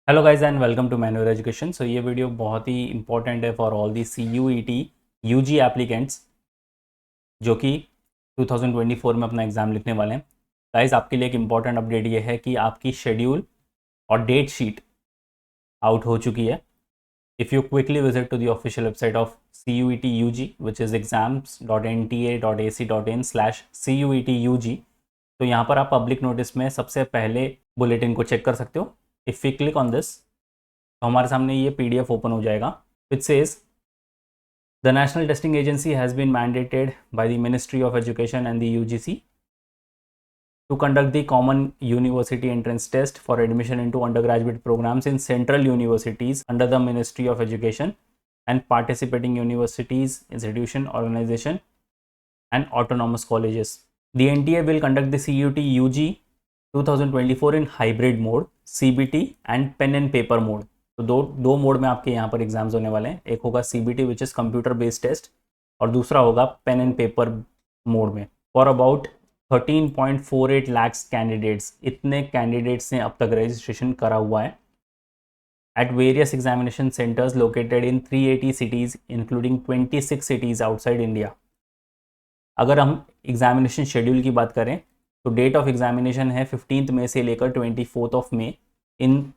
Hello guys and welcome to manual education. So ये video बहुत ही इंपॉर्टेंट है for all the CUET UG applicants जो कि 2024 में अपना एग्ज़ाम लिखने वाले हैं। गाइज आपके लिए एक इम्पॉर्टेंट अपडेट ये है कि आपकी शेड्यूल और डेट शीट आउट हो चुकी है। If you quickly visit to the official website of CUET UG which is exams.nta.ac.in/CUET UG, तो यहाँ पर आप पब्लिक नोटिस में सबसे पहले बुलेटिन को चेक कर सकते हो। If we click on this तो हमारे सामने ये PDF ओपन हो जाएगा which says the national testing agency has been mandated by the ministry of education and the UGC to conduct the common university entrance test for admission into undergraduate programs in central universities under the Ministry of Education and participating universities, institution, organization and autonomous colleges. The NTA will conduct the CUET UG 2024 in hybrid mode, CBT and pen and paper mode. तो दो mode में आपके यहाँ पर exams होने वाले हैं। एक होगा CBT which is computer based test और दूसरा होगा पेन एंड पेपर मोड में। फॉर अबाउट 13.48 लाख कैंडिडेट्स, इतने कैंडिडेट्स ने अब तक रजिस्ट्रेशन करा हुआ है at various examination centers located in 380 cities including 26 cities outside India. अगर हम एग्जामिनेशन शेड्यूल की बात करें तो डेट ऑफ एग्जामिनेशन है 15 मई से लेकर 24 मई। इन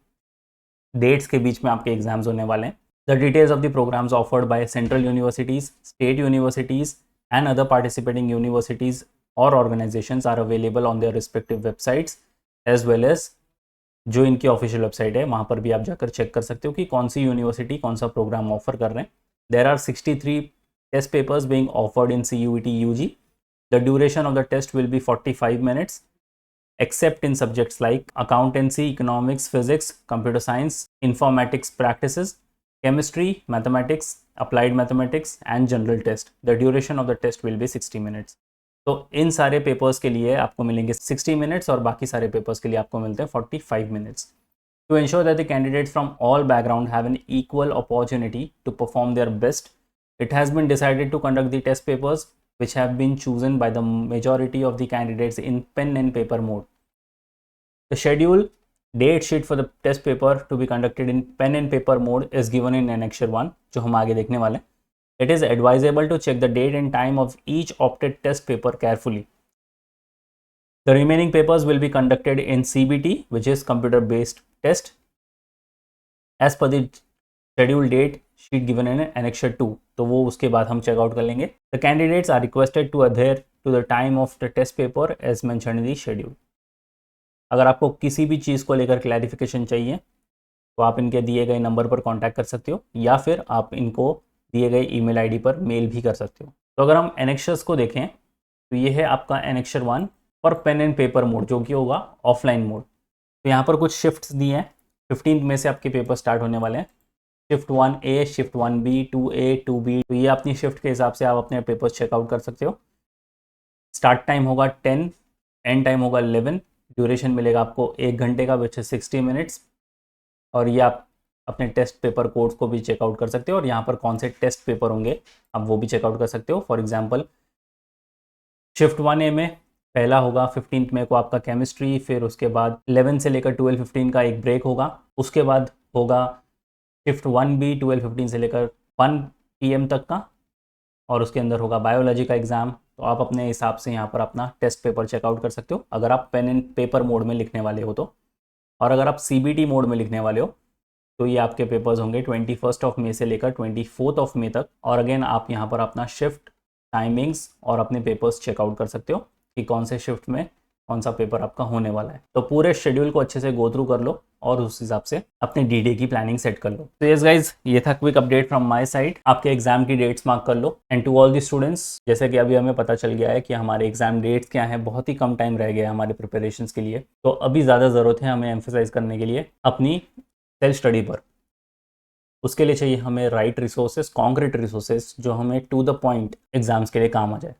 डेट्स के बीच में आपके एग्जाम्स होने वाले हैं। The details of the programs offered by central universities, state universities and other participating universities और organisations are available on their respective websites as well as जो इनकी ऑफिशियल वेबसाइट है वहाँ पर भी आप जाकर चेक कर सकते हो कि कौन सी यूनिवर्सिटी कौन सा प्रोग्राम ऑफर कर रहे हैं। There are 63 test papers being offered in CUET UG. The duration of the test will be 45 minutes except in subjects like accountancy, economics, physics, computer science, informatics practices, chemistry, mathematics, applied mathematics and general test. The duration of the test will be 60 minutes. तो इन सारे papers के लिए आपको मिलेंगे 60 minutes और बाकी सारे papers के लिए आपको मिलते हैं 45 minutes. To ensure that the candidates from all background have an equal opportunity to perform their best, it has been decided to conduct the test papers which have been chosen by the majority of the candidates in pen and paper mode. The schedule date sheet for the test paper to be conducted in pen and paper mode is given in Annexure 1 जो हम आगे देखने वाले हैं. It is advisable to check the date and time of each opted test paper carefully. The remaining papers will be conducted in CBT which is computer based test as per the schedule date sheet given in Annexure 2. तो वो उसके बाद हम checkout कर लेंगे. The candidates are requested to adhere to the time of the test paper as mentioned in the schedule. अगर आपको किसी भी चीज़ को लेकर क्लैरिफिकेशन चाहिए तो आप इनके दिए गए नंबर पर कांटेक्ट कर सकते हो या फिर आप इनको दिए गए ईमेल आईडी पर मेल भी कर सकते हो. तो अगर हम एनेक्शर्स को देखें तो ये है आपका एनेक्शर 1 पर पेन एंड पेपर मोड जो कि होगा ऑफलाइन मोड. तो यहाँ पर कुछ शिफ्ट्स दिए हैं. 15 मई से आपके पेपर स्टार्ट होने वाले हैं. Shift 1A, shift 1B, 2A, 2B. तो ये अपनी शिफ्ट के हिसाब से आप अपने पेपर्स चेकआउट कर सकते हो. स्टार्ट टाइम होगा 10, एंड टाइम होगा 11. ड्यूरेशन मिलेगा आपको 1 घंटे का विच है 60 मिनट्स. और ये आप अपने टेस्ट पेपर कोड्स को भी चेकआउट कर सकते हो और यहाँ पर कौन से टेस्ट पेपर होंगे आप वो भी चेकआउट कर सकते हो. फॉर एग्जांपल शिफ्ट 1A में पहला होगा 15 मई को आपका केमिस्ट्री, फिर उसके बाद 11 से लेकर 12:15 का एक ब्रेक होगा. उसके बाद होगा शिफ्ट 1B 12:15 से लेकर 1 PM तक का और उसके अंदर होगा बायोलॉजी का एग्ज़ाम. तो आप अपने हिसाब से यहाँ पर अपना टेस्ट पेपर चेकआउट कर सकते हो अगर आप पेन एंड पेपर मोड में लिखने वाले हो तो. और अगर आप CBT मोड में लिखने वाले हो तो ये आपके पेपर्स होंगे 21 मई से लेकर 24 मई तक. और अगेन आप यहाँ पर अपना शिफ्ट टाइमिंग्स और अपने पेपर्स चेकआउट कर सकते हो कि कौन से शिफ्ट में कौन सा पेपर आपका होने वाला है. तो पूरे शेड्यूल को अच्छे से गो थ्रू कर लो और उस हिसाब से अपने DD की प्लानिंग सेट कर लो. तो यस गाइज, ये था quick update from my side. आपके एग्जाम की डेट्स मार्क कर लो. And to all the students, जैसे कि अभी हमें पता चल गया है कि हमारे एग्जाम डेट्स क्या हैं, बहुत ही कम टाइम रह गया है हमारे प्रिपरेशंस के लिए. तो अभी ज़्यादा ज़रूरत है हमें एम्फेसाइज करने के लिए अपनी सेल्फ स्टडी पर. उसके लिए चाहिए हमें राइट रिसोर्सेज, कॉन्क्रीट रिसोर्सेज जो हमें टू द पॉइंट एग्जाम्स के लिए काम आ जाए.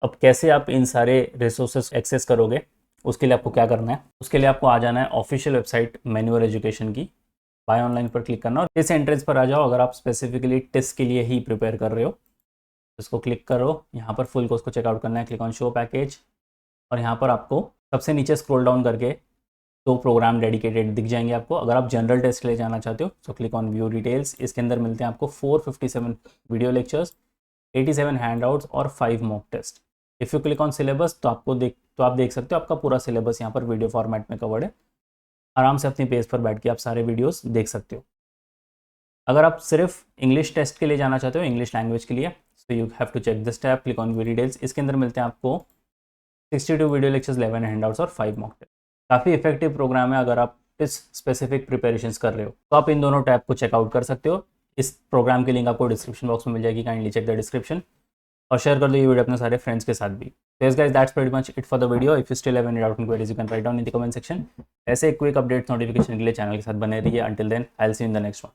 अब कैसे आप इन सारे रिसोर्सेज एक्सेस करोगे, उसके लिए आपको क्या करना है? उसके लिए आपको आ जाना है ऑफिशियल वेबसाइट मैनुअल एजुकेशन की, बाय ऑनलाइन पर क्लिक करना और इस एंट्रेंस पर आ जाओ. अगर आप स्पेसिफिकली टेस्ट के लिए ही प्रिपेयर कर रहे हो इसको क्लिक करो. यहाँ पर फुल कोर्स को चेकआउट करना है. क्लिक ऑन शो पैकेज और यहाँ पर आपको सबसे नीचे स्क्रॉल डाउन करके 2 प्रोग्राम डेडिकेटेड दिख जाएंगे आपको। अगर आप जनरल टेस्ट के लिए जाना चाहते हो तो क्लिक ऑन व्यू डिटेल्स। इसके अंदर मिलते हैं आपको 457 वीडियो लेक्चर्स, 87 हैंडआउट्स और 5 mock test. If you click on syllabus तो आप देख सकते हो आपका पूरा सिलेबस यहाँ पर वीडियो फॉर्मेट में कवर्ड है। आराम से अपनी पेज पर बैठ के आप सारे वीडियोस देख सकते हो। अगर आप सिर्फ इंग्लिश टेस्ट के लिए जाना चाहते हो, इंग्लिश लैंग्वेज के लिए, तो you have to check this tab, click on view details. इसके अंदर मिलते हैं आपको 62 वीडियो लेक्चर्स, 11 हैंडआउट्स और 5 मॉक टेस्ट। काफ़ी इफेक्टिव प्रोग्राम है अगर आप इस स्पेसिफिक प्रिपरेशंस कर रहे हो तो आप इन दोनों टैब को चेकआउट कर सकते हो। इस प्रोग्राम की लिंक आपको डिस्क्रिप्शन बॉक्स में मिल जाएगी, काइंडली चेक द डिस्क्रिप्शन और शेयर कर दो ये वीडियो अपने सारे फ्रेंड्स के साथ भी। So yes guys, that's pretty much it for the video. If you still have any doubt and queries, you can write down in the comment section. ऐसे क्विक अपडेट्स नोटिफिकेशन के लिए channel के साथ बने रहिए। Until then, I'll see you in the next one.